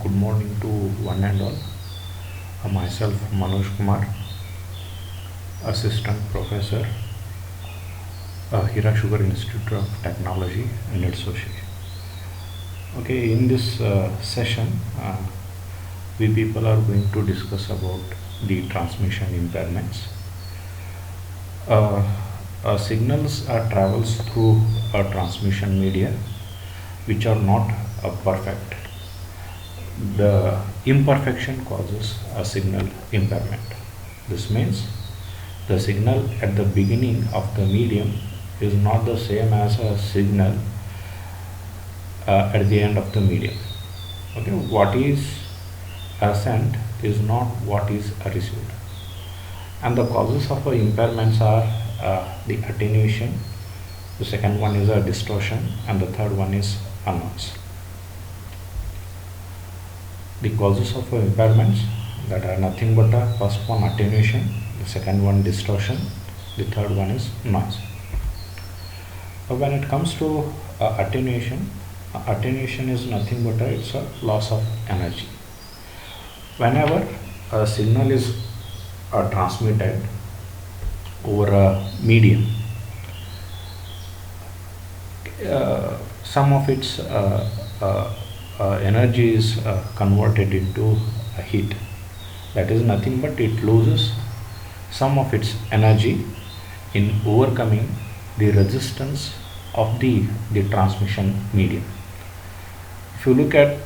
Good morning to one and all. Myself Manoj Kumar, Assistant Professor, Hira Sugar Institute of Technology and Association. Okay, in this session, we people are going to discuss about the transmission impairments. Uh, Signals travels through a transmission media which are not perfect. The imperfection causes a signal impairment. This means the signal at the beginning of the medium is not the same as a signal at the end of the medium. Okay, what is sent is not what is received. And the causes of impairments are the attenuation, the second one is a distortion, and the third one is a noise. The causes of impairments that are nothing but the first one attenuation, the second one distortion, the third one is noise. When it comes to attenuation, attenuation is nothing but it's a loss of energy. Whenever a signal is transmitted over a medium, some of its energy is converted into heat. That is nothing but it loses some of its energy in overcoming the resistance of the transmission medium. If you look at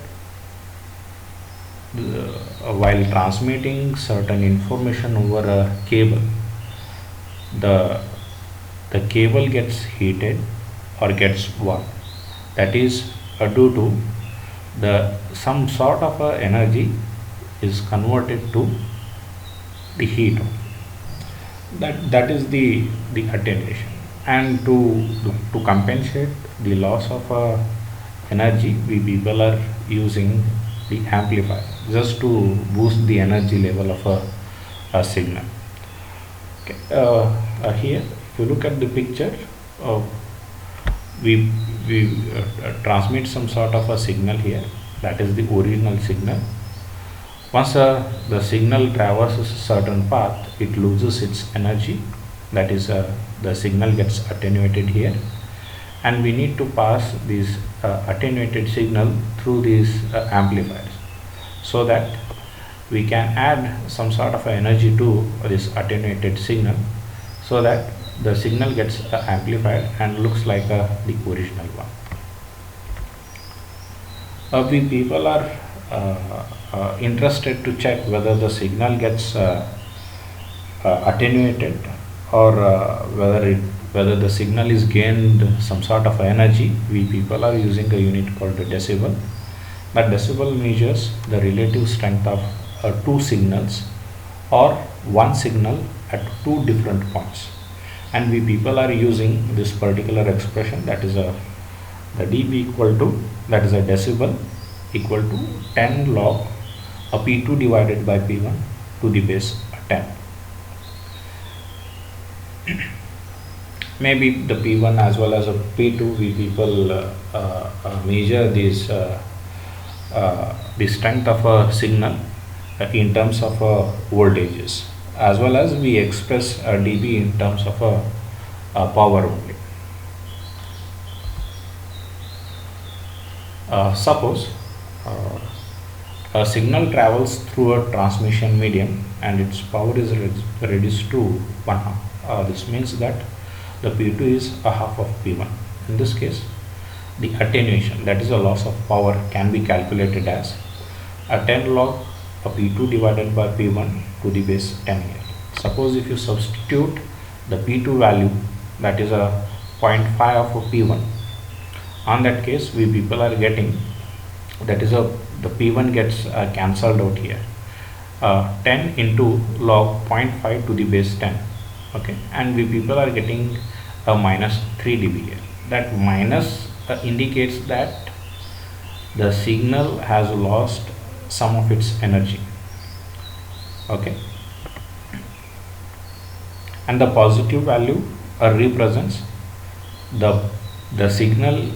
while transmitting certain information over a cable, the cable gets heated or gets warm. That is due to the some sort of energy is converted to the heat. That is the attenuation. And to compensate the loss of energy, we people are using the amplifier just to boost the energy level of a signal. Okay. Here, if you look at the picture, we transmit some sort of a signal here. That is the original signal. Once the signal traverses a certain path, it loses its energy. That is, the signal gets attenuated here, and we need to pass this attenuated signal through these amplifiers, so that we can add some sort of energy to this attenuated signal, so that the signal gets amplified and looks like the original one. We people are interested to check whether the signal gets attenuated or whether the signal is gained some sort of energy. We people are using a unit called the decibel. That decibel measures the relative strength of two signals or one signal at two different points, and we people are using this particular expression, that is the dB equal to, that is a decibel equal to 10 log a P2 divided by P1 to the base 10. Maybe the P1 as well as a P2, we people measure this the strength of a signal in terms of voltages, as well as we express dB in terms of power only. Suppose a signal travels through a transmission medium and its power is reduced to 1/2. This means that the P2 is a half of P1. In this case, the attenuation, that is a loss of power, can be calculated as a 10 log of P2 divided by P1 to the base 10 here. Suppose if you substitute the P2 value, that is a 0.5 of P1, on that case we people are getting, that is the P1 gets cancelled out here, 10 into log 0.5 to the base 10. Okay, and we people are getting a minus 3 dB here. That minus indicates that the signal has lost some of its energy. Okay, and the positive value represents the signal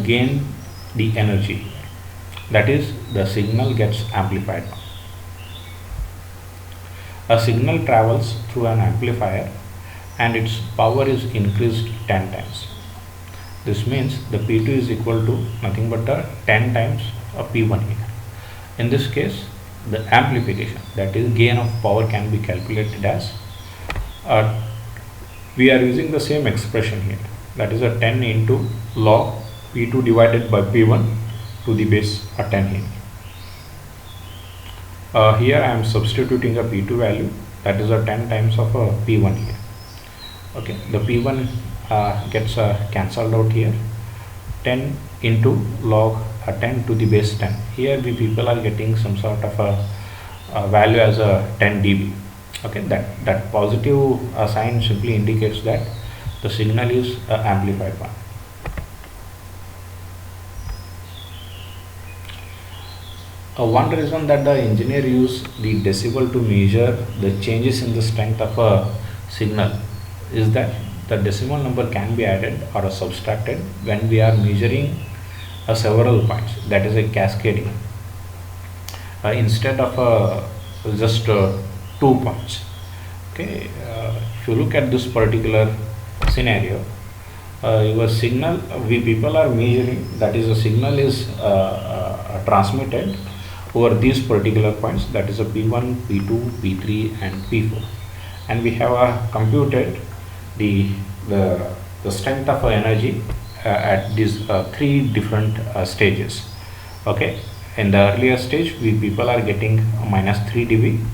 gained the energy. that is, the signal gets amplified. A signal travels through an amplifier and its power is increased 10 times. This means the P2 is equal to nothing but 10 times a P1 here. In this case, the amplification, that is gain of power, can be calculated as we are using the same expression here, that is a 10 into log P2 divided by P1 to the base 10 here. Here I am substituting a P2 value, that is a 10 times of a P1 here. Okay, the P1 gets cancelled out here. 10 into log 10 to the base 10. Here we people are getting some sort of a value as a 10 dB. Okay, that positive sign simply indicates that the signal is amplified one. One reason that the engineer use the decibel to measure the changes in the strength of a signal is that the decimal number can be added or subtracted when we are measuring several points, that is a cascading, instead of just 2 points. Okay, if you look at this particular scenario, your signal, we people are measuring, that is a signal is transmitted over these particular points, that is a P1, P2, P3 and P4, and we have computed the strength of energy at these 3 different stages. Okay, in the earlier stage we people are getting minus 3 dB.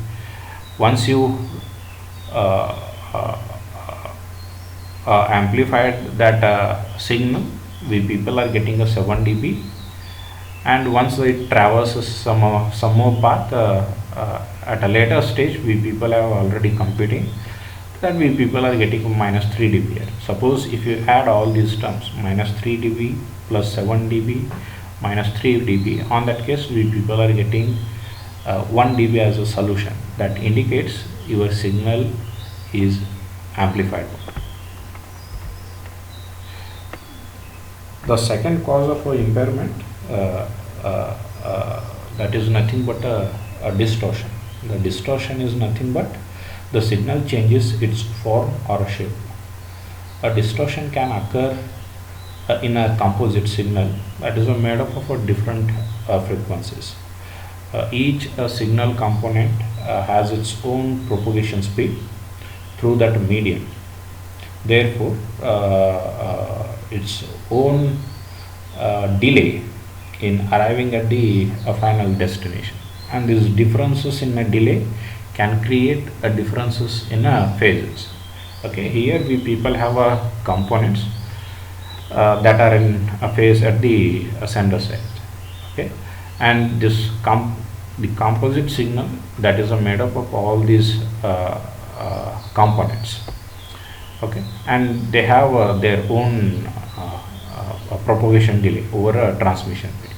Once you amplified that signal, we people are getting a 7 dB, and once it traverses some more path at a later stage, we people have already computing that we people are getting minus 3 dB here. Suppose if you add all these terms, minus 3 dB plus 7 dB minus 3 dB, on that case we people are getting 1 dB as a solution. That indicates your signal is amplified. The second cause of impairment, that is nothing but a distortion. The distortion is nothing but the signal changes its form or shape. A distortion can occur in a composite signal that is made up of different frequencies. Each signal component has its own propagation speed through that medium. Therefore, its own delay in arriving at the final destination, and these differences in a delay can create differences in phases. Okay, here we people have components that are in a phase at the sender side. Okay, and this the composite signal, that is made up of all these components. Okay, and they have their own propagation delay over a transmission period,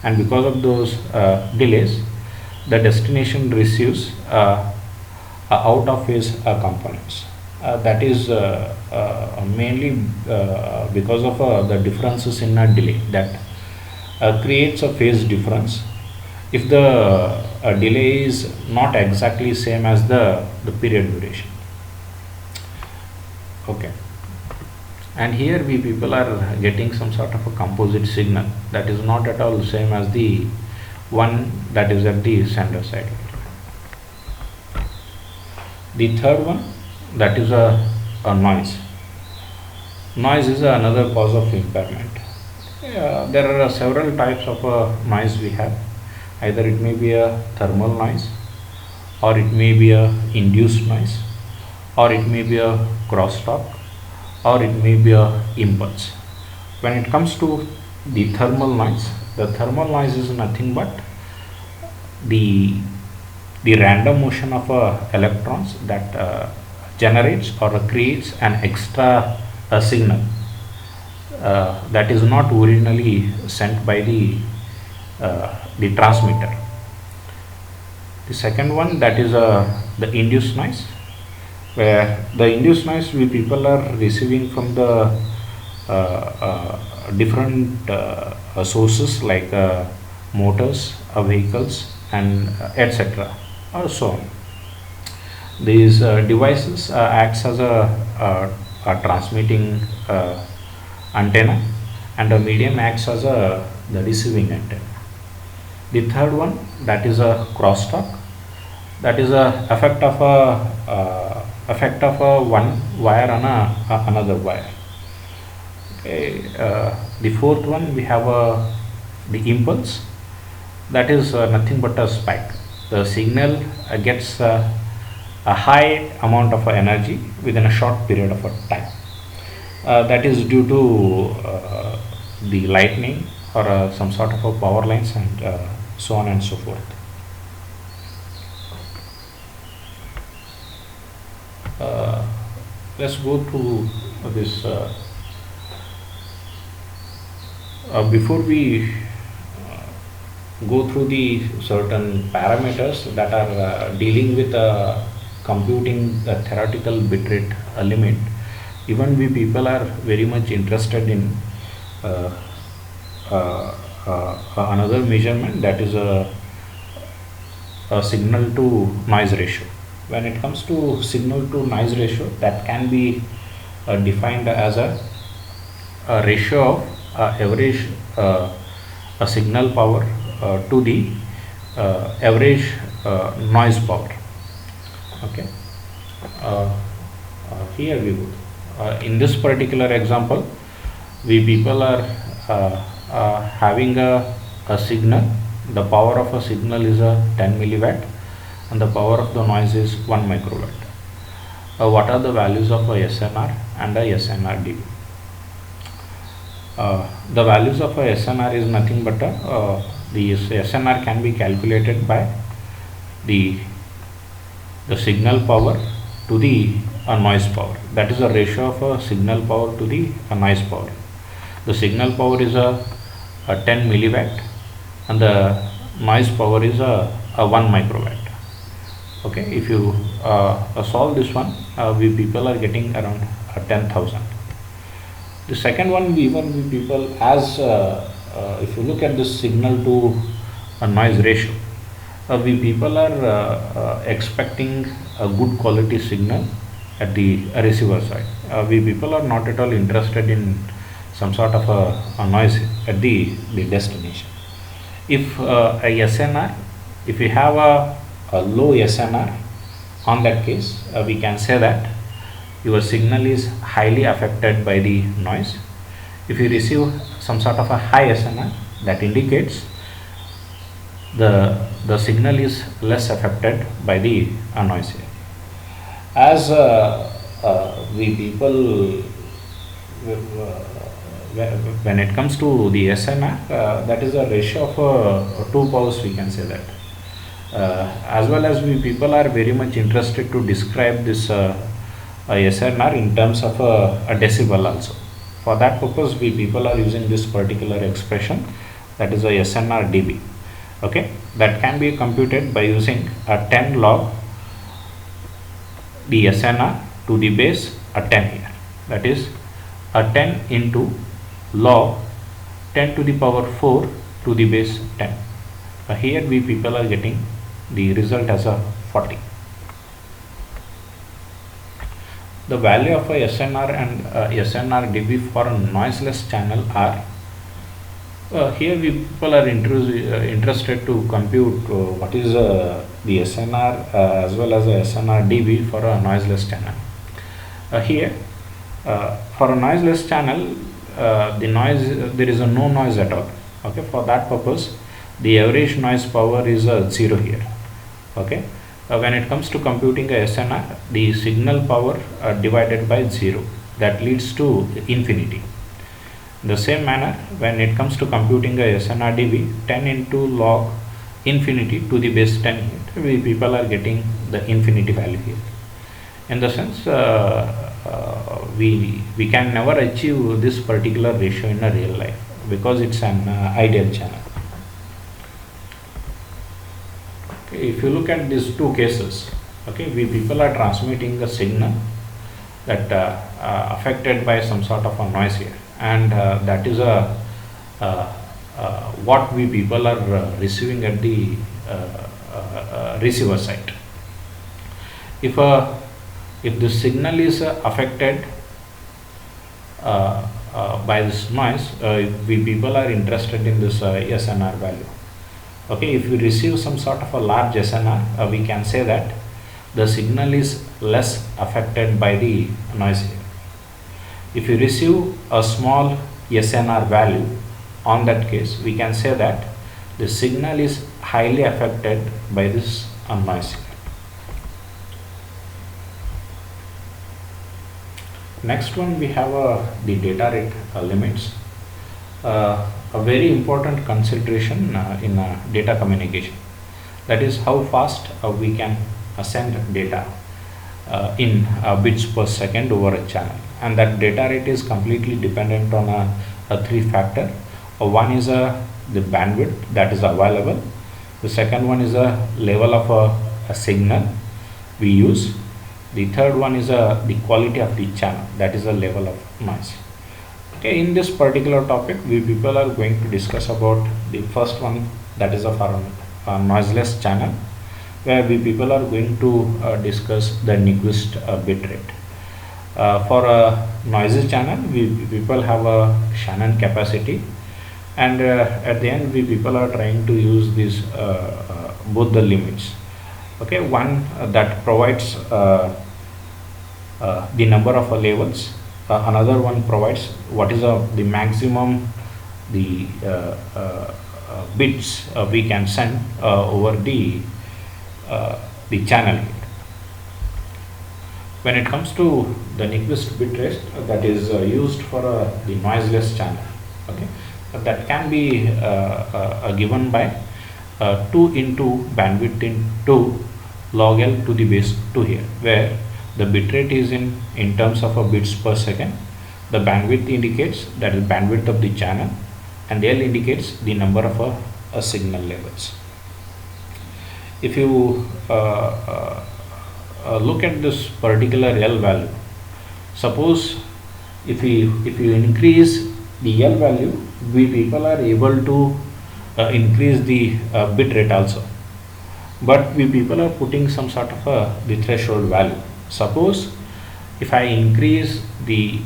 and because of those delays, the destination receives out of phase components. That is mainly because of the differences in a delay that creates a phase difference if the delay is not exactly same as the period duration. Okay, and here we people are getting some sort of a composite signal that is not at all same as the one that is at the sender side. The third one, that is a noise. Noise is another cause of impairment. There are several types of noise we have. Either it may be a thermal noise, or it may be a induced noise, or it may be a crosstalk, or it may be a impulse. When it comes to the thermal noise, the thermal noise is nothing but the random motion of electrons that generates or creates an extra signal that is not originally sent by the transmitter. The second one, that is the induced noise, where the induced noise we people are receiving from the different sources like motors, vehicles, and etc. or so on. These devices acts as a transmitting antenna, and a medium acts as the receiving antenna. The third one, that is a crosstalk, that is a effect of a one wire on another wire. Okay. The fourth one, we have the impulse, that is nothing but a spike. The signal gets a high amount of energy within a short period of a time. That is due to the lightning or some sort of a power lines, and so on and so forth. Let's go through this. Before we go through the certain parameters that are dealing with computing the theoretical bitrate limit, even we people are very much interested in another measurement, that is a signal to noise ratio. When it comes to signal to noise ratio, that can be defined as a ratio of average a signal power to the average noise power. Okay. Here we go. In this particular example, we people are having a signal. The power of a signal is a 10 milliwatt, and the power of the noise is 1 microwatt. What are the values of a SNR and a SNR dB? The values of a SNR is nothing but the SNR can be calculated by the signal power to the noise power. That is a ratio of a signal power to the noise power. The signal power is a 10 milliwatt, and the noise power is a 1 microwatt. Okay, if you solve this one, we people are getting around 10,000. The second one, we people, as if you look at this signal to a noise ratio, we people are expecting a good quality signal at the receiver side. We people are not at all interested in some sort of a noise at the destination. If a SNR, if we have a low SNR, on that case we can say that your signal is highly affected by the noise. If you receive some sort of a high SNR, that indicates the signal is less affected by the noise. As we people, when it comes to the SNR, that is a ratio of 2 powers, we can say that. As well as we people are very much interested to describe this SNR in terms of a decibel also. For that purpose, we people are using this particular expression, that is a SNR dB. Okay, that can be computed by using a 10 log the SNR to the base a 10 here. That is a 10 into log 10 to the power 4 to the base 10. Here we people are getting the result as a 40. The value of a SNR and SNR dB for a noiseless channel are, here we people are interested to compute what is the SNR as well as a SNR dB for a noiseless channel. Here for a noiseless channel, the noise, there is no noise at all. Okay, for that purpose the average noise power is 0 here. Okay, when it comes to computing a SNR, the signal power divided by 0, that leads to infinity. In the same manner, when it comes to computing a SNR dB, 10 into log infinity to the base 10 here, we people are getting the infinity value here. In the sense, we can never achieve this particular ratio in a real life because it's an ideal channel. Okay, if you look at these two cases, okay, we people are transmitting a signal that affected by some sort of a noise here, and that is a what we people are receiving at the receiver side. If if the signal is affected by this noise, we people are interested in this SNR value. Okay, if we receive some sort of a large SNR, we can say that the signal is less affected by the noise here. If you receive a small SNR value, on that case we can say that the signal is highly affected by this noise here. Next one, we have the data rate limits. A very important consideration in data communication, that is how fast we can send data in bits per second over a channel, and that data rate is completely dependent on a three factor. One is the bandwidth that is available, the second one is a level of a signal we use, the third one is the quality of the channel, that is the level of noise. Okay, in this particular topic we people are going to discuss about the first one, that is of our noiseless channel, where we people are going to discuss the Nyquist bit rate. For a noisy channel, we people have a Shannon capacity, and at the end we people are trying to use these both the limits. Okay, one that provides the number of levels, another one provides what is the maximum the bits we can send over the channel. When it comes to the Nyquist bit rate that is used for the noiseless channel, okay, that can be given by 2 into bandwidth into log L to the base 2 here, where the bit rate is in terms of a bits per second, the bandwidth indicates that is bandwidth of the channel, and L indicates the number of a signal levels. If you look at this particular L value, suppose if you increase the L value, we people are able to increase the bit rate also, but we people are putting some sort of the threshold value. Suppose if I increase the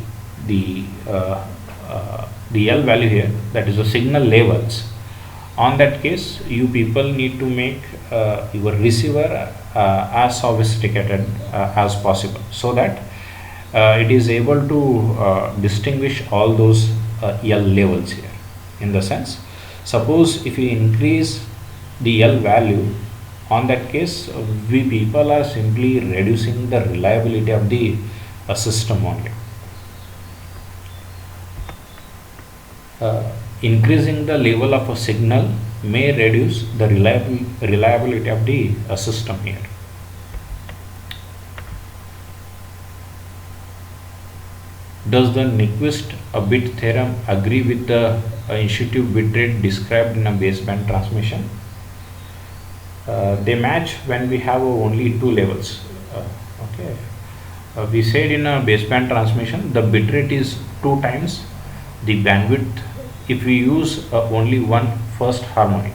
L value here, that is the signal levels, on that case you people need to make your receiver as sophisticated as possible, so that it is able to distinguish all those L levels here. In the sense, suppose if you increase the L value, on that case we people are simply reducing the reliability of the system only. Increasing the level of a signal may reduce the reliability of the system here. Does the Nyquist bit theorem agree with the institutive bit rate described in a baseband transmission? They match when we have only two levels. Okay, we said in a baseband transmission the bit rate is 2 times the bandwidth if we use only one first harmonic,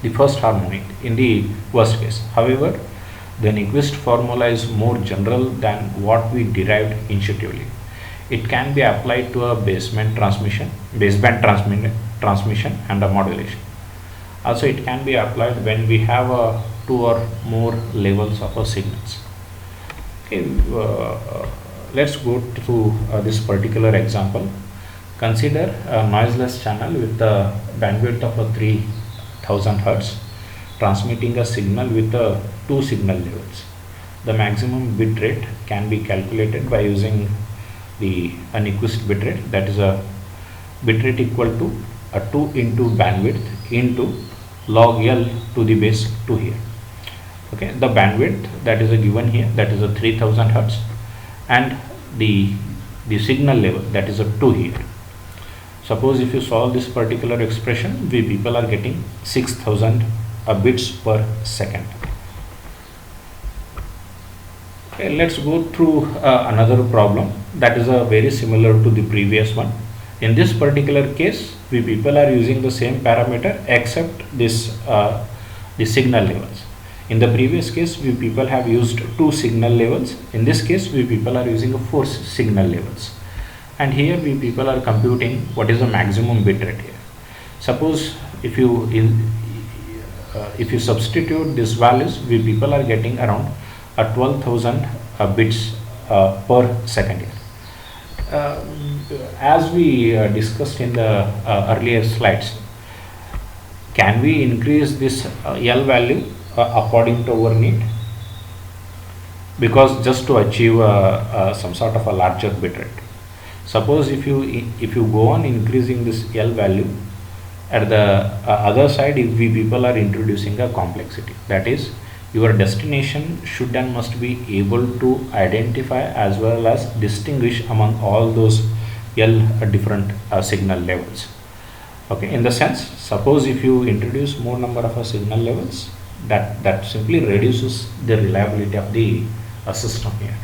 the first harmonic in the worst case. However, the Nyquist formula is more general than what we derived intuitively. It can be applied to a baseband transmission and a modulation. Also, it can be applied when we have 2 or more levels of signals. Okay, let's go through this particular example. Consider a noiseless channel with a bandwidth of 3000 Hz transmitting a signal with 2 signal levels. The maximum bit rate can be calculated by using the Nyquist bit rate, that is a bit rate equal to a 2 into bandwidth into log L to the base 2 here. Okay, the bandwidth that is given here, that is a 3000 Hz, and the signal level, that is a 2 here. Suppose if you solve this particular expression, we people are getting 6000 bits per second. Okay, let's go through another problem that is very similar to the previous one. In this particular case, we people are using the same parameter except this the signal levels. In the previous case, we people have used 2 signal levels. In this case, we people are using 4 signal levels. And here we people are computing what is the maximum bit rate here. Suppose if you substitute these values, we people are getting around 12,000 bits per second here. As we discussed in the earlier slides, can we increase this L value according to our need? Because just to achieve some sort of a larger bit rate. Suppose if you go on increasing this L value, at the other side, if we people are introducing a complexity, that is, your destination should and must be able to identify as well as distinguish among all those L different signal levels. Okay, in the sense, suppose if you introduce more number of signal levels, that simply reduces the reliability of the system here.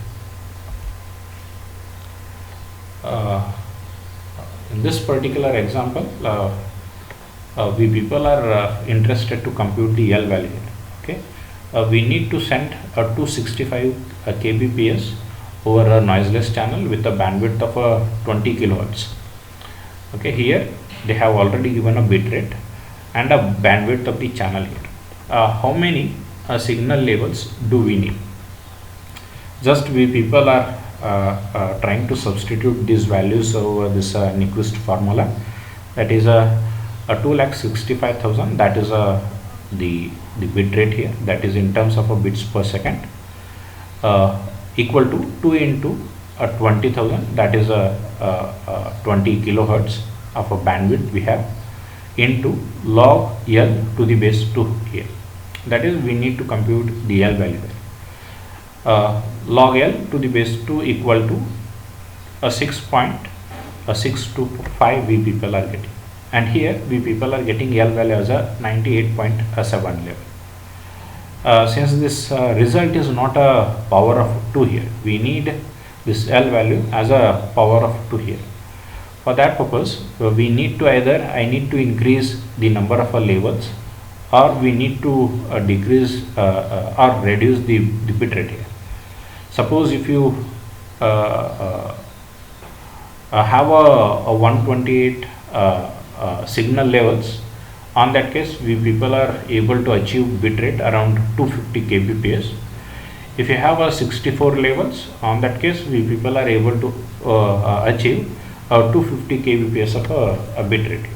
In this particular example, we people are interested to compute the L value. Okay, we need to send a 265 kbps over a noiseless channel with a bandwidth of 20 kilohertz. Okay, here they have already given a bit rate and a bandwidth of the channel here. How many signal levels do we need? Just we people are trying to substitute these values over this Nyquist formula. That is a 2,65,000. That is the bit rate here. That is in terms of bits per second. Equal to 2 into 20,000. That is 20 kilohertz of a bandwidth we have, into log L to the base 2 here. That is, we need to compute the L value there. Log L to the base 2 equal to 6.625 we people are getting, and here we people are getting L value as a 98.7 level. Since this result is not a power of 2 here, we need this L value as a power of 2 here. For that purpose, we need to I need to increase the number of levels, or we need to decrease or reduce the bit rate here. Suppose if you have a 128 signal levels, on that case we people are able to achieve bit rate around 250 kbps. If you have a 64 levels, on that case we people are able to achieve 250 kbps of a bit rate.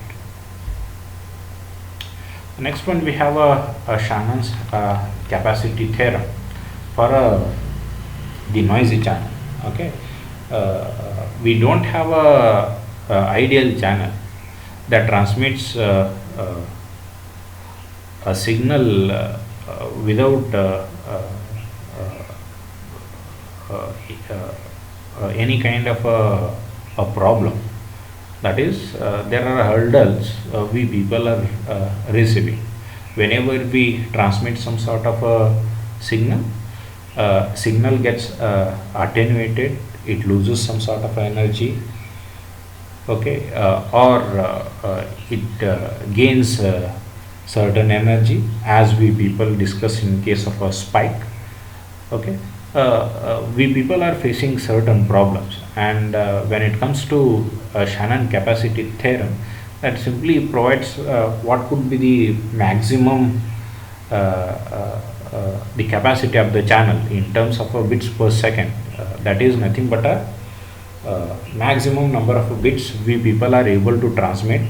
The next one, we have a Shannon's capacity theorem for the noisy channel. Okay, we don't have a ideal channel that transmits a signal without any kind of a problem. That is, there are hurdles we people are receiving whenever we transmit some sort of a signal. Signal gets attenuated, it loses some sort of energy, okay, or it gains certain energy, as we people discuss in case of a spike. Okay, we people are facing certain problems, and when it comes to Shannon capacity theorem, that simply provides what could be the maximum the capacity of the channel in terms of bits per second. That is nothing but a maximum number of bits we people are able to transmit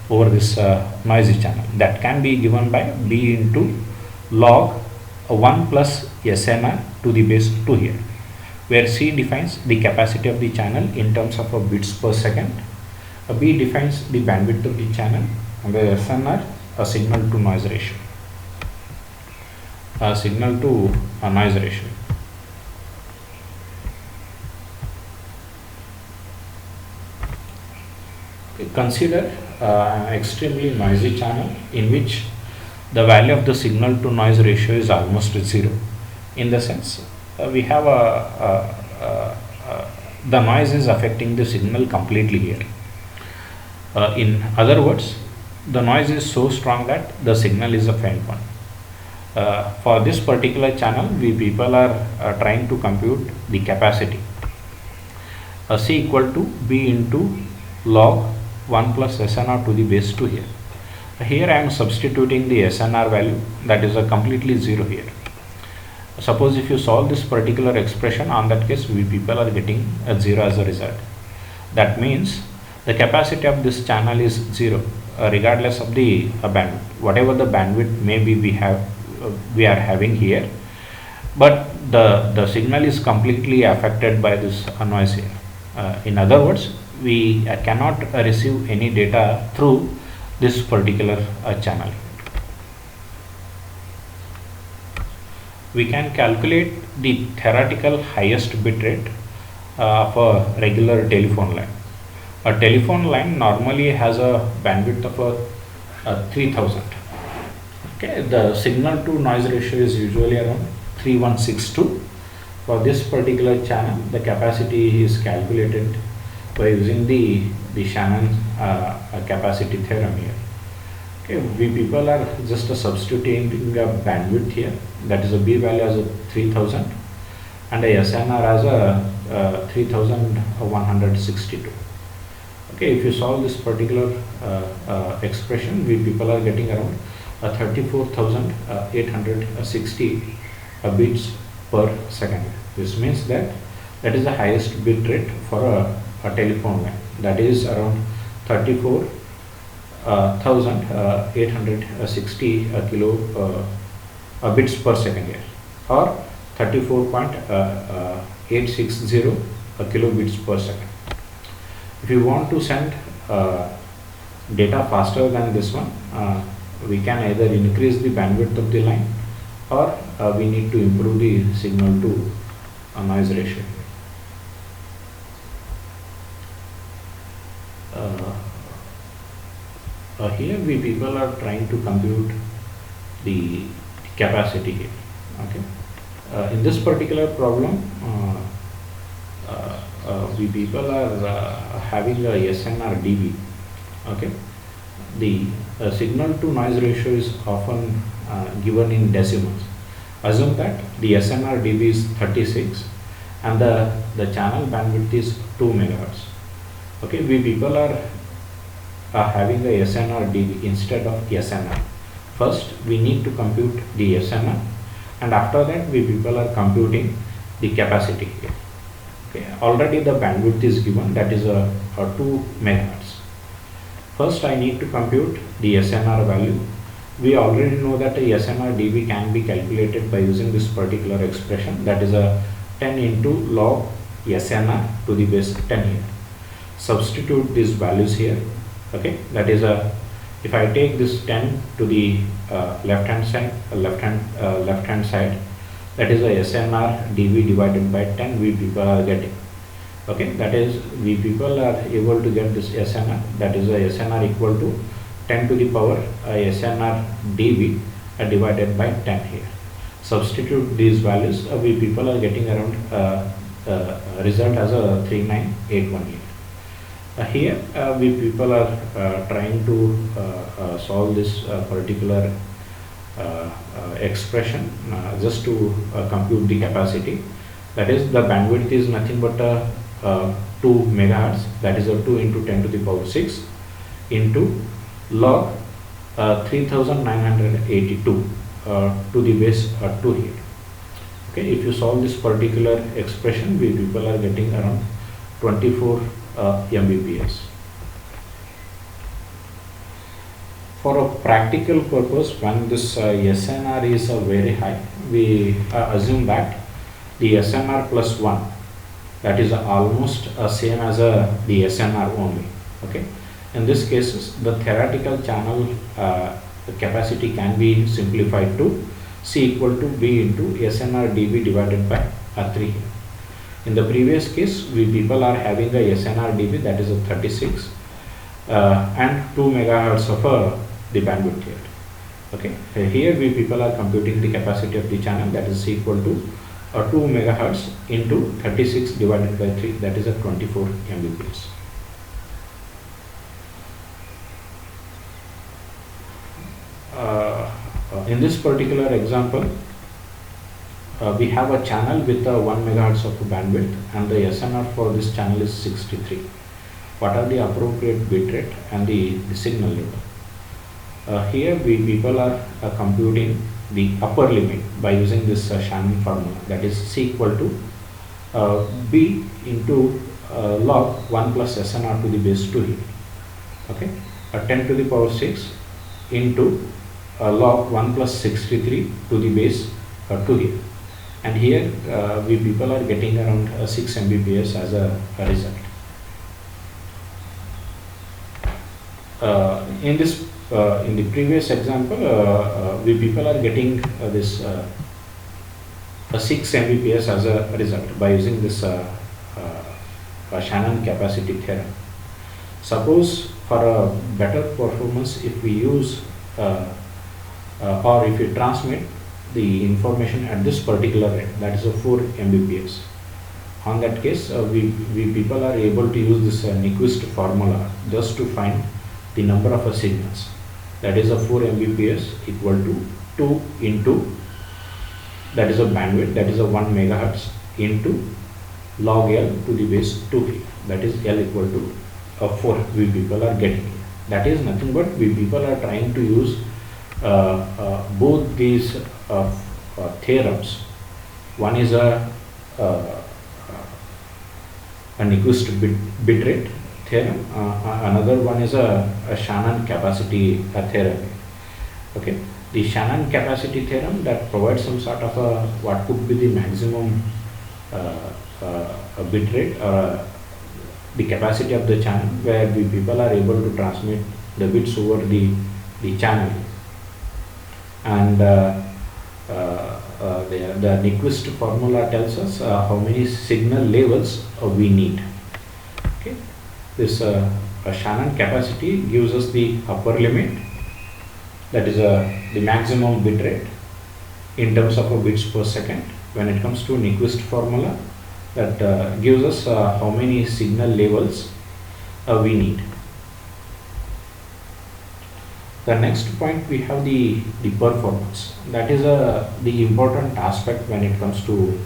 over this noisy channel. That can be given by B into log 1 plus SNR to the base 2 here, where C defines the capacity of the channel in terms of bits per second, B defines the bandwidth of the channel, and the SNR a signal to noise ratio. Signal to noise ratio. Consider an extremely noisy channel in which the value of the signal to noise ratio is almost 0. In the sense, we have the noise is affecting the signal completely here. In other words, the noise is so strong that the signal is a faint one. For this particular channel, we people are trying to compute the capacity. C equal to B into log 1 plus SNR to the base 2 here. Here I am substituting the SNR value, that is a completely 0 here. Suppose if you solve this particular expression, on that case we people are getting a 0 as a result. That means the capacity of this channel is 0 regardless of the bandwidth, whatever the bandwidth maybe we are having here, but the signal is completely affected by this noise here. In other words, we cannot receive any data through this particular channel. We can calculate the theoretical highest bit rate of a regular telephone line. A telephone line normally has a bandwidth of a 3000. Okay, the signal to noise ratio is usually around 3162. For this particular channel, the capacity is calculated by using the Shannon capacity theorem here. Okay, we people are just substituting a bandwidth here, that is a B value as a 3000 and a SNR as a 3162. Okay, if you solve this particular expression, we people are getting around 34,860 bits per second. This means that is the highest bit rate for a telephone line, that is around 34,860 kilo bits per second here, or 34.860 kilobits per second. If you want to send data faster than this one, we can either increase the bandwidth of the line, or we need to improve the signal to noise ratio. Here we people are trying to compute the capacity here. Okay, in this particular problem, we people are having a SNR dB. Okay, the signal to noise ratio is often given in decimals. Assume that the SNR dB is 36 and the channel bandwidth is 2 megahertz. Okay, we people are having a SNR dB instead of SNR. First we need to compute the SNR, and after that we people are computing the capacity here. Okay, already the bandwidth is given, that is a 2 megahertz. First I need to compute the SNR value. We already know that a SNR dB can be calculated by using this particular expression, that is a 10 into log SNR to the base 10 here. Substitute these values here. Okay, that is if I take this 10 to the left hand side, that is a SNR dB divided by 10 we people are getting. Okay, that is we people are able to get this SNR, that is a SNR equal to 10 to the power SNR dB divided by 10 here. Substitute these values, we people are getting around result as a 3981 here. Here we people are trying to solve this particular expression just to compute the capacity. That is, the bandwidth is nothing but 2 megahertz, that is a 2 into 10 to the power 6 into log 3982 to the base 2 here. Okay, if you solve this particular expression, we people are getting around 24 Mbps. For a practical purpose, when this SNR is very high, we assume that the SNR plus 1, that is almost same as the SNR only. Okay, in this case the theoretical channel capacity can be simplified to C equal to B into SNR dB divided by 3. In the previous case, we people are having a SNR dB, that is a 36 and 2 megahertz of the bandwidth here. Okay, here we people are computing the capacity of the channel, that is equal to 2 megahertz into 36 divided by 3, that is a 24 Mbps. In this particular example, we have a channel with 1 megahertz of bandwidth, and the SNR for this channel is 63. What are the appropriate bit rate and the signal level? Here people are computing the upper limit by using this Shannon formula, that is C equal to B into log 1 plus SNR to the base 2 here. Okay, 10 to the power 6 into log 1 plus 63 to the base 2 here. And here we people are getting around 6 Mbps as a result. In the previous example, we people are getting this 6 Mbps as a result by using this Shannon capacity theorem. Suppose for a better performance, if we use or if we transmit the information at this particular rate, that is a 4 Mbps. On that case, we people are able to use this Nyquist formula just to find the number of signals. That is a 4 Mbps equal to 2 into, that is a bandwidth, that is a 1 megahertz into log L to the base 2 here. That is L equal to 4 we people are getting. That is nothing but we people are trying to use both these theorems. One is a Nyquist bit rate theorem, another one is a Shannon capacity theorem. Okay, the Shannon capacity theorem that provides some sort of what could be the maximum bit rate or the capacity of the channel, where the people are able to transmit the bits over the channel. And the Nyquist formula tells us how many signal levels we need. Okay, this Shannon capacity gives us the upper limit, that is the maximum bit rate in terms of bits per second. When it comes to Nyquist formula, that gives us how many signal levels we need. The next point, we have the performance. That is the important aspect when it comes to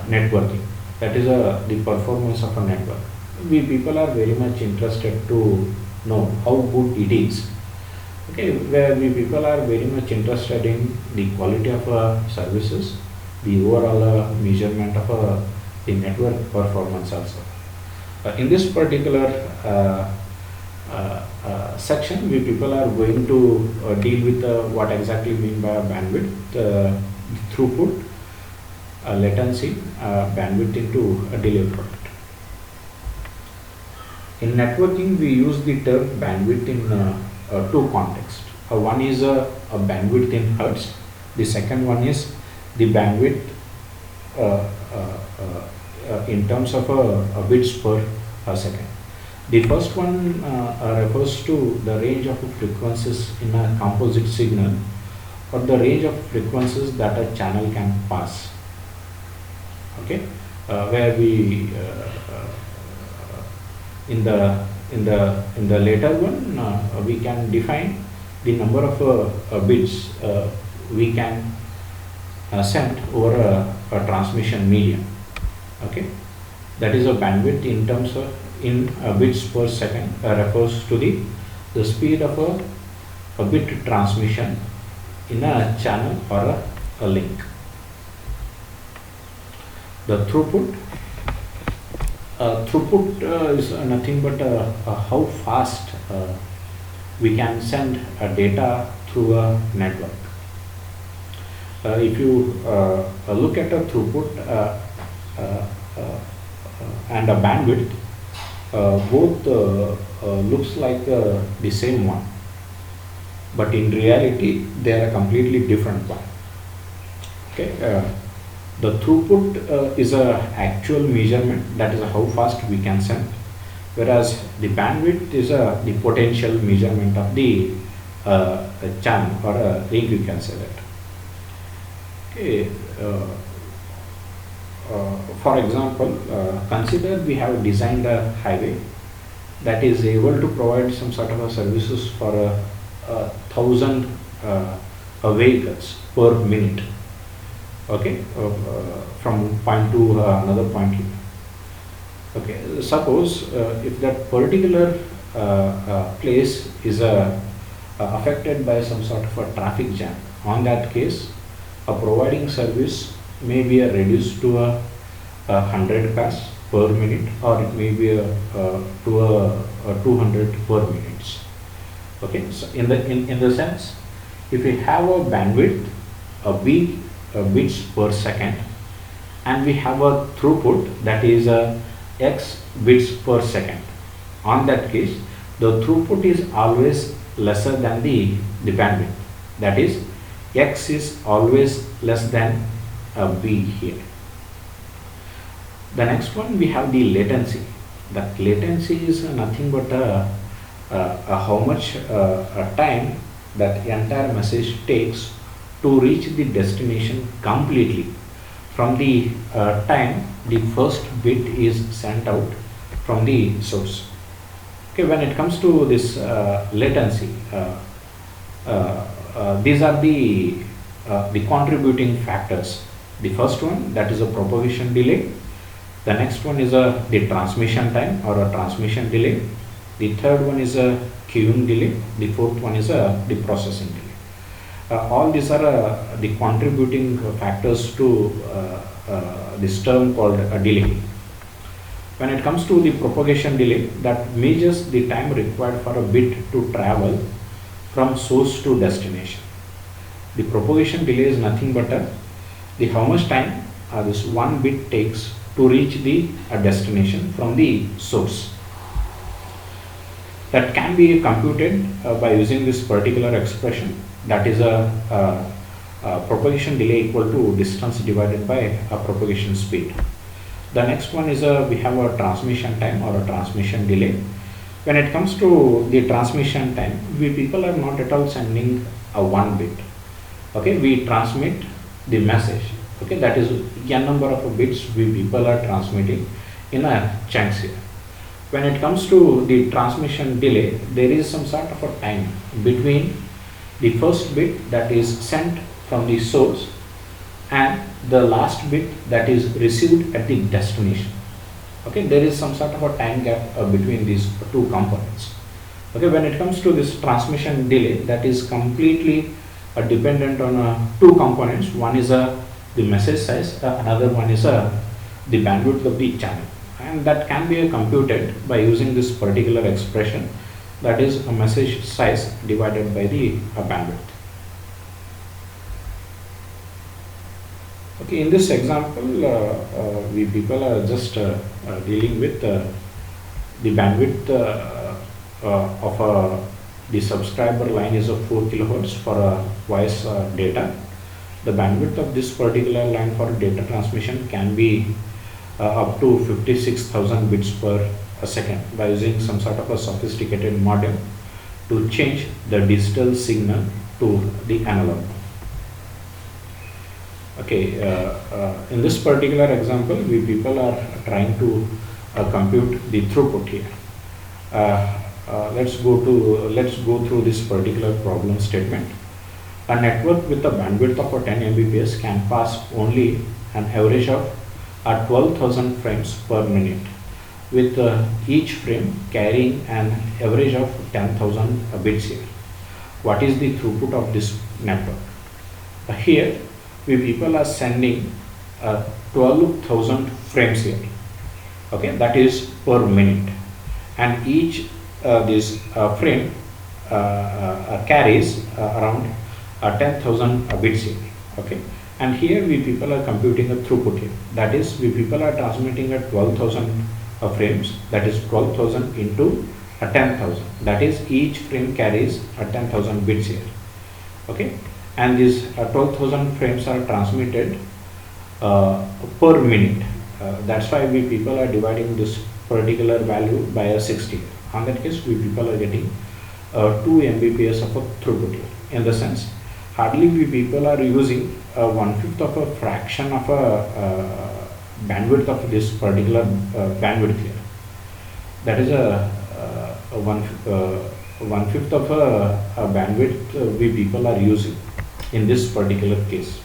networking. That is the performance of a network. We people are very much interested to know how good it is. Okay, where we people are very much interested in the quality of services, the overall measurement of the network performance also. In this particular section, we people are going to deal with what exactly mean by bandwidth, throughput, latency, bandwidth into a delay product. In networking, we use the term bandwidth in two contexts. One is a bandwidth in hertz. The second one is the bandwidth in terms of bits per second. The first one refers to the range of frequencies in a composite signal, or the range of frequencies that a channel can pass. Okay, where we in the later one we can define the number of bits we can send over a transmission medium. Okay, that is a bandwidth in terms of bits per second, refers to the speed of a bit transmission in a channel or a link. The throughput is nothing but how fast we can send data through a network. If you look at a throughput and a bandwidth, both looks like the same one, but in reality they are a completely different one. Okay, the throughput is a actual measurement, that is how fast we can send, whereas the bandwidth is the potential measurement of the channel or a link, you can say that. Okay, for example, consider we have designed a highway that is able to provide some sort of services for 1,000 vehicles per minute. Okay, from point to another point here. Okay, suppose if that particular place is affected by some sort of a traffic jam, on that case a providing service may be reduced to a 100 cars per minute, or it may be to a 200 per minute. Okay, so in the sense, if we have a bandwidth a big bits per second, and we have a throughput that is x bits per second, on that case the throughput is always lesser than the bandwidth, that is x is always less than b here. The next one, we have the latency. That latency is nothing but how much time that entire message takes to reach the destination completely from the time the first bit is sent out from the source. Okay, when it comes to this latency, these are the contributing factors. The first one, that is a propagation delay. The next one is the transmission time or a transmission delay. The third one is a queuing delay. The fourth one is the processing delay. All these are the contributing factors to this term called a delay. When it comes to the propagation delay, that measures the time required for a bit to travel from source to destination. The propagation delay is nothing but the how much time this one bit takes to reach the destination from the source. That can be computed by using this particular expression, that is a propagation delay equal to distance divided by a propagation speed. The next one is we have a transmission time or a transmission delay. When it comes to the transmission time, we people are not at all sending a one bit. Okay, we transmit the message. Okay, that is n number of bits we people are transmitting in a chunks here. When it comes to the transmission delay, there is some sort of a time between the first bit that is sent from the source and the last bit that is received at the destination. Okay, there is some sort of a time gap between these two components. Okay, when it comes to this transmission delay, that is completely dependent on two components. One is the message size, another one is the bandwidth of the channel, and that can be computed by using this particular expression, that is a message size divided by the bandwidth. Okay, in this example, we people are just dealing with the bandwidth of the subscriber line is of 4 kilohertz for voice data. The bandwidth of this particular line for data transmission can be up to 56,000 bits per second by using some sort of a sophisticated modem to change the digital signal to the analog. Okay, in this particular example, we people are trying to compute the throughput here. Let's go through this particular problem statement. A network with a bandwidth of 10 Mbps can pass only an average of 12,000 frames per minute, with each frame carrying an average of 10,000 bits here. What is the throughput of this network? Here we people are sending 12,000 frames here. Okay, that is per minute, and each this frame carries around 10,000 bits here. Okay, and here we people are computing a throughput here, that is we people are transmitting 12,000 frames, that is 12,000 into 10,000, that is each frame carries 10,000 bits here. Okay, and these 12,000 frames are transmitted per minute. That's why we people are dividing this particular value by a 60. On that case, we people are getting 2 Mbps of a throughput here. In the sense, hardly we people are using 1/5 of a fraction of a bandwidth of this particular bandwidth here. That is a 1/5 of a bandwidth we people are using. in this particular case.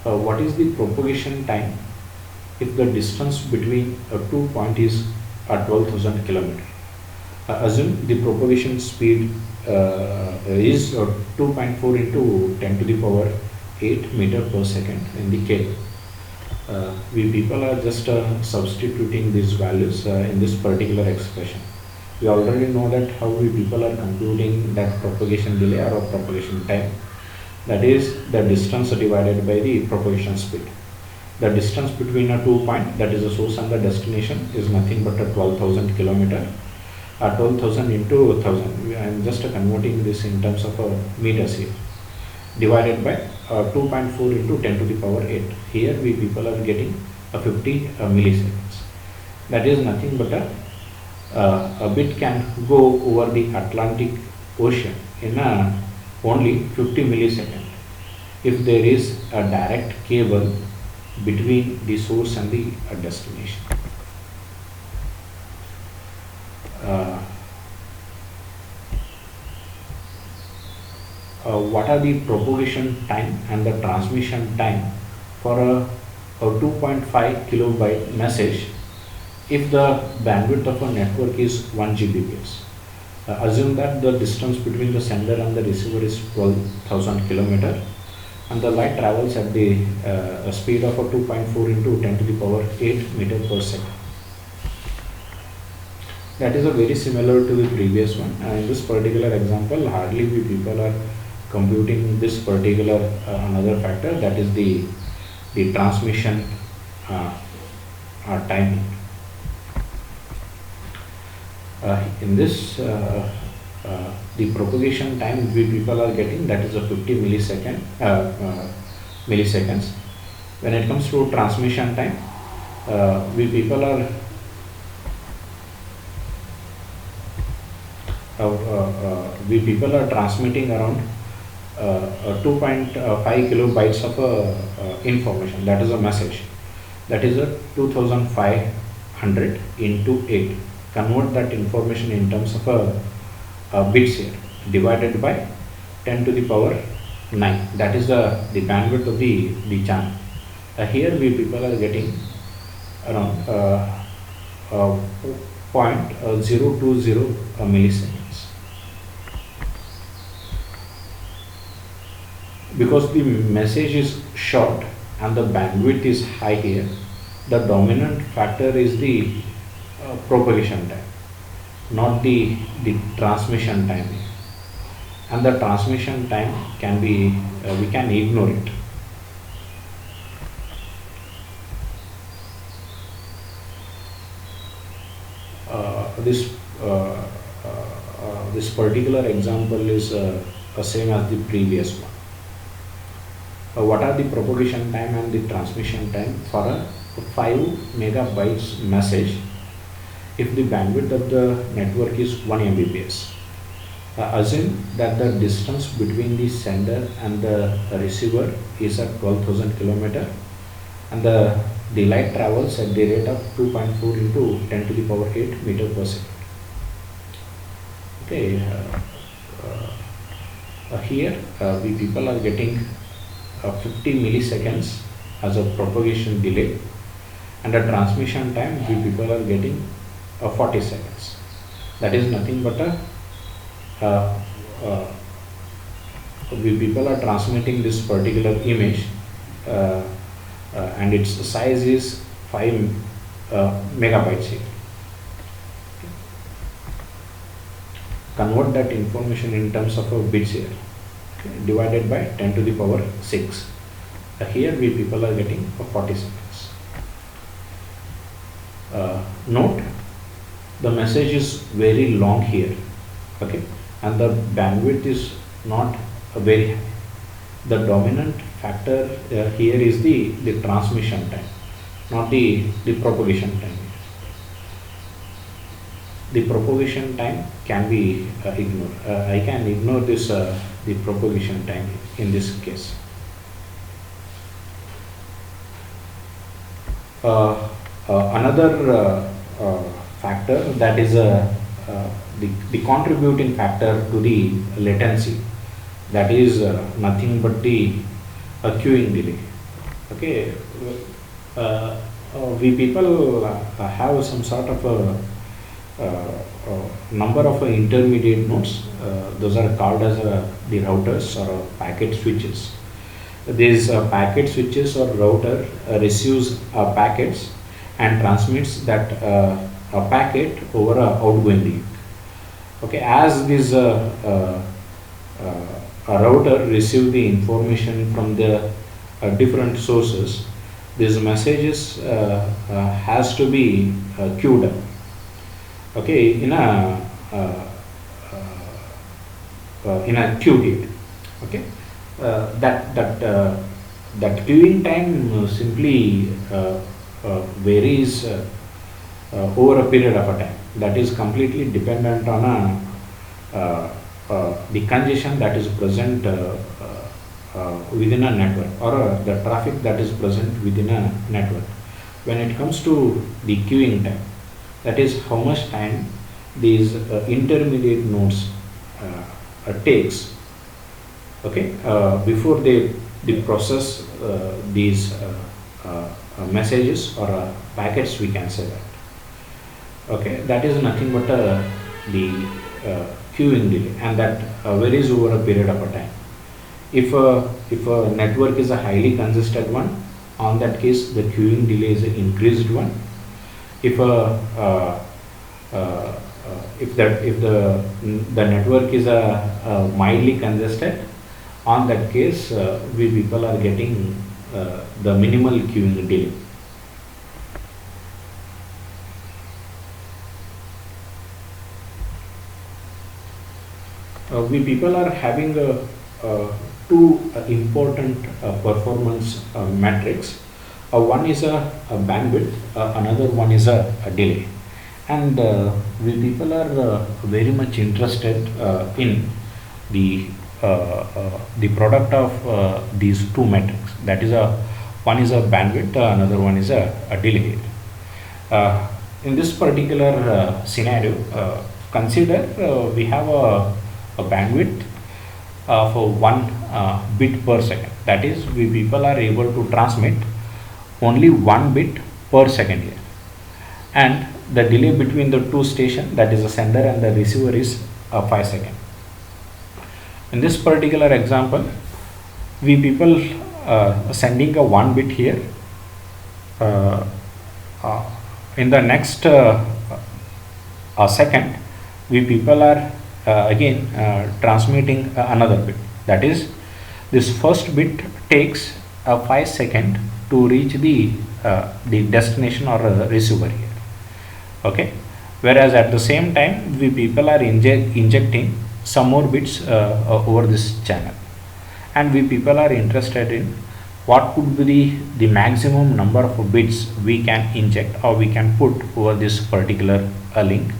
What is the propagation time if the distance between two points is 12,000 km? Assume the propagation speed is 2.4 into 10 to the power 8 meter per second in the cable. We people are just substituting these values in this particular expression. We already know that how we people are computing that propagation delay or propagation time. That is the distance divided by the propagation speed. The distance between a 2 point, that is the source and the destination, is nothing but a 12,000 km. 12,000 into 1000. I am just converting this in terms of meters here. Divided by 2.4 into 10 to the power 8. Here we people are getting 50 milliseconds. That is nothing but a bit can go over the Atlantic Ocean in only 50 milliseconds if there is a direct cable between the source and the destination. What are the propagation time and the transmission time for a 2.5 kilobyte message if the bandwidth of a network is 1 Gbps? Assume that the distance between the sender and the receiver is 12,000 km and the light travels at the speed of a 2.4 into 10 to the power 8 meter per second. That is a very similar to the previous one. In this particular example, hardly we people are computing this particular another factor, that is the transmission time. In this the propagation time we people are getting, that is a 50 milliseconds. When it comes to transmission time, we people are transmitting around 2.5 kilobytes of information, that is a message, that is a 2500 into 8. Convert that information in terms of bits here, divided by 10 to the power 9. That is the bandwidth of the channel. Here we people are getting around 0.020 milliseconds. Because the message is short and the bandwidth is high here, the dominant factor is the propagation time, not the transmission time. And the transmission time can be, we can ignore it. This particular example is same as the previous one. What are the propagation time and the transmission time for a 5 megabytes message if the bandwidth of the network is 1 Mbps? Assume that the distance between the sender and the receiver is at 12,000 km and the light travels at the rate of 2.4 into 10 to the power 8 meter per second. Okay, here we people are getting 50 milliseconds as a propagation delay, and the transmission time we people are getting 40 seconds. That is nothing but we people are transmitting this particular image and its size is 5 megabytes here. Convert that information in terms of bits here, divided by 10 to the power 6. Here we people are getting 40 seconds. Note, the message is very long here, okay, and the bandwidth is not very high. The dominant factor here is the transmission time, not the propagation time. The propagation time can be ignored. I can ignore this the propagation time in this case. Another factor, that is the contributing factor to the latency, that is nothing but the queuing delay. Okay, we people have some sort of a number of intermediate nodes. Those are called as the routers or packet switches. These packet switches or router receives packets and transmits that a packet over a outgoing link. Okay, as this a router receive the information from the different sources, these messages has to be queued up. Okay, in a queue gate. Okay, that queuing time simply varies over a period of a time. That is completely dependent on the congestion that is present within a network, or the traffic that is present within a network. When it comes to the queuing time, that is how much time these intermediate nodes takes, okay, before they process these messages or packets, we can say that. Okay, that is nothing but the queuing delay, and that varies over a period of a time. If a network is a highly congested one, on that case the queuing delay is an increased one. If the network is a mildly congested, on that case we people are getting the minimal queuing delay. We people are having two important performance metrics. One is a bandwidth, another one is a delay, and we people are very much interested in the product of these two metrics. That is one is a bandwidth, another one is a delay. In this particular scenario, consider we have a bandwidth for 1 bit per second. That is, we people are able to transmit only 1 bit per second here, and the delay between the two stations, that is the sender and the receiver, is 5 seconds. In this particular example, we people sending a 1 bit here. In the next second, we people are again transmitting another bit. That is, this first bit takes 5 seconds to reach the destination or receiver here. Okay, whereas at the same time we people are injecting some more bits over this channel, and we people are interested in what could be the maximum number of bits we can inject or we can put over this particular link,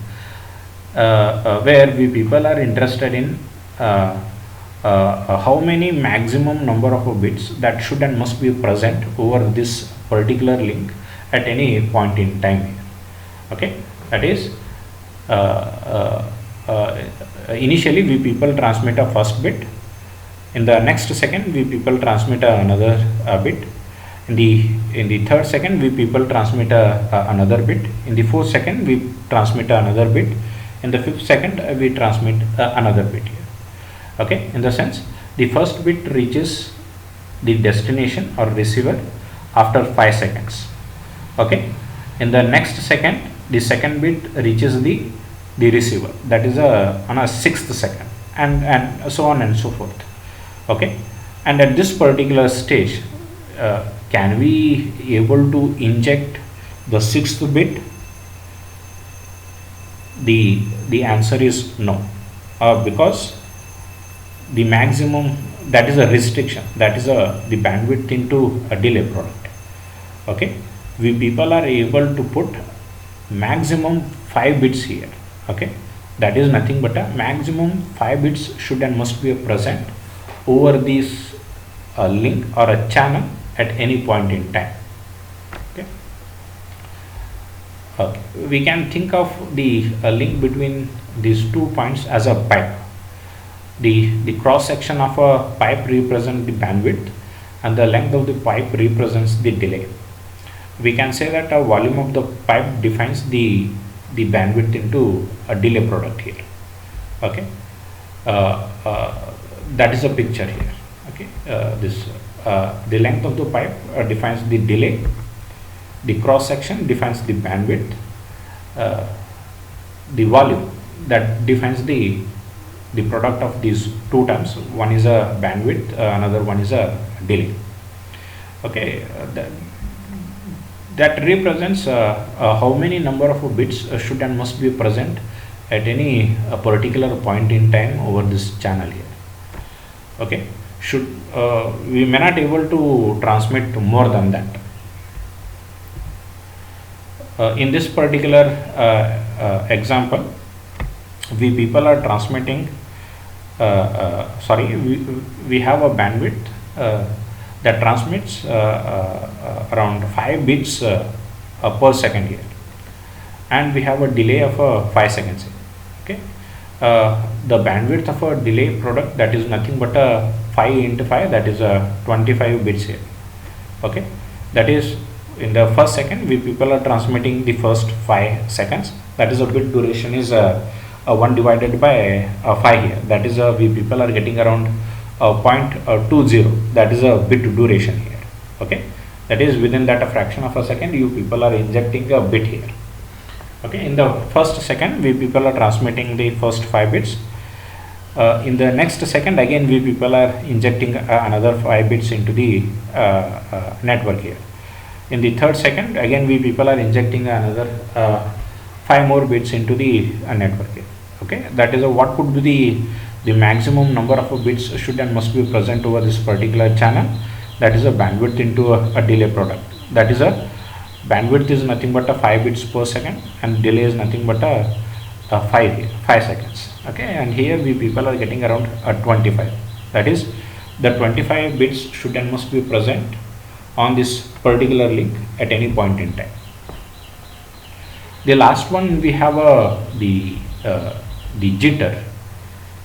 where we people are interested in how many maximum number of bits that should and must be present over this particular link at any point in time here. Okay, that is initially we people transmit a first bit. In the next second we people transmit another bit. In the third second we people transmit another bit. In the fourth second we transmit another bit. In the fifth second we transmit another bit here. Okay, in the sense, the first bit reaches the destination or receiver after 5 seconds. Okay, in the next second the second bit reaches the receiver, that is on a 6th second, and so on and so forth. Okay, and at this particular stage, can we able to inject the 6th bit? The answer is no, because the maximum, that is a restriction, that is the bandwidth into a delay product. Okay, we people are able to put maximum 5 bits here. Okay, that is nothing but a maximum 5 bits should and must be present over this link or a channel at any point in time. Okay, Okay. We can think of the link between these 2 points as a pipe. The cross section of a pipe represents the bandwidth and the length of the pipe represents the delay. We can say that a volume of the pipe defines the bandwidth into a delay product here. Okay. uh, uh, that is a picture here. Okay. This the length of the pipe defines the delay, the cross section defines the bandwidth, uh, the volume that defines the product of these two terms. One is a bandwidth, another one is a delay. Okay. That represents how many number of bits should and must be present at any particular point in time over this channel here. Okay. Should we may not able to transmit more than that. In this particular example, we people are transmitting we have a bandwidth that transmits around 5 bits per second here, and we have a delay of 5 seconds here. Okay. The bandwidth of a delay product, that is nothing but a 5 into 5, that is a 25 bits here. Okay. That is, in the first second we people are transmitting the first 5 seconds, that is a bit duration is 1 divided by 5 here, that is we people are getting around 0.20, that is a bit duration here. Okay. That is, within that a fraction of a second you people are injecting a bit here. Okay. In the first second we people are transmitting the first 5 bits. In the next second again we people are injecting another 5 bits into the network here. In the third second again we people are injecting another 5 more bits into the network here. Okay. That is what could be the maximum number of bits should and must be present over this particular channel. That is a bandwidth into a delay product. That is a bandwidth is nothing but a 5 bits per second, and delay is nothing but a 5 seconds. Okay. And here we people are getting around 25. That is, the 25 bits should and must be present on this particular link at any point in time. The last one we have the jitter.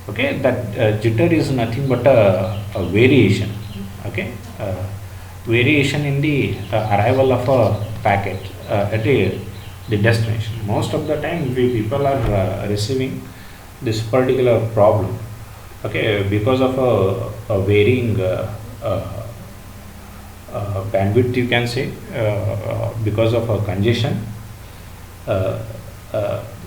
Okay. That jitter is nothing but a variation. Okay. Variation in the arrival of a packet at the destination. Most of the time we people are receiving this particular problem. Okay. Because of a varying bandwidth, you can say, because of a congestion,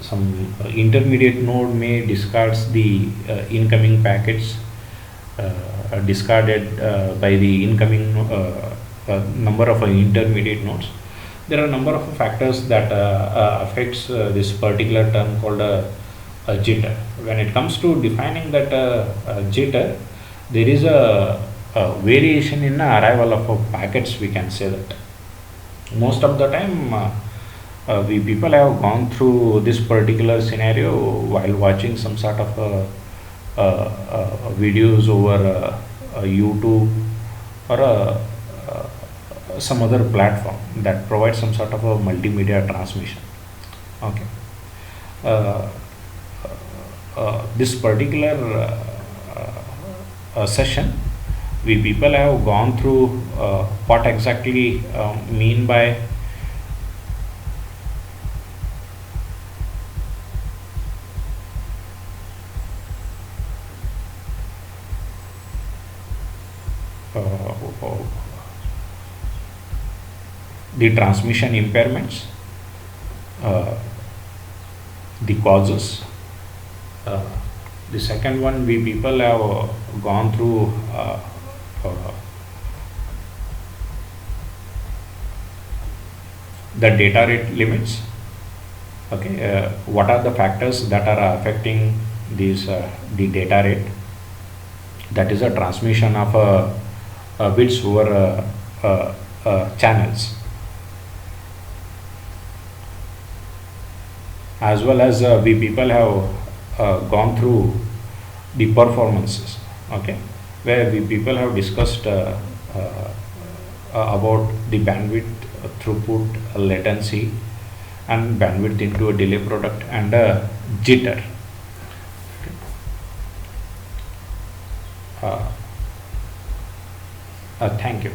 some intermediate node may discards the incoming packets discarded by the incoming number of intermediate nodes. There are a number of factors that affects this particular term called a jitter. When it comes to defining that jitter, there is a variation in the arrival of packets, we can say that. Most of the time we people have gone through this particular scenario while watching some sort of videos over YouTube or some other platform that provides some sort of a multimedia transmission. Okay. This particular session, we people have gone through what exactly mean by the transmission impairments, the causes. The second one, we people have gone through the data rate limits. Okay. What are the factors that are affecting these the data rate? That is a transmission of bits over channels, as well as we people have gone through the performances. Okay. Where we people have discussed about the bandwidth, throughput, latency, and bandwidth into a delay product and a jitter. Thank you.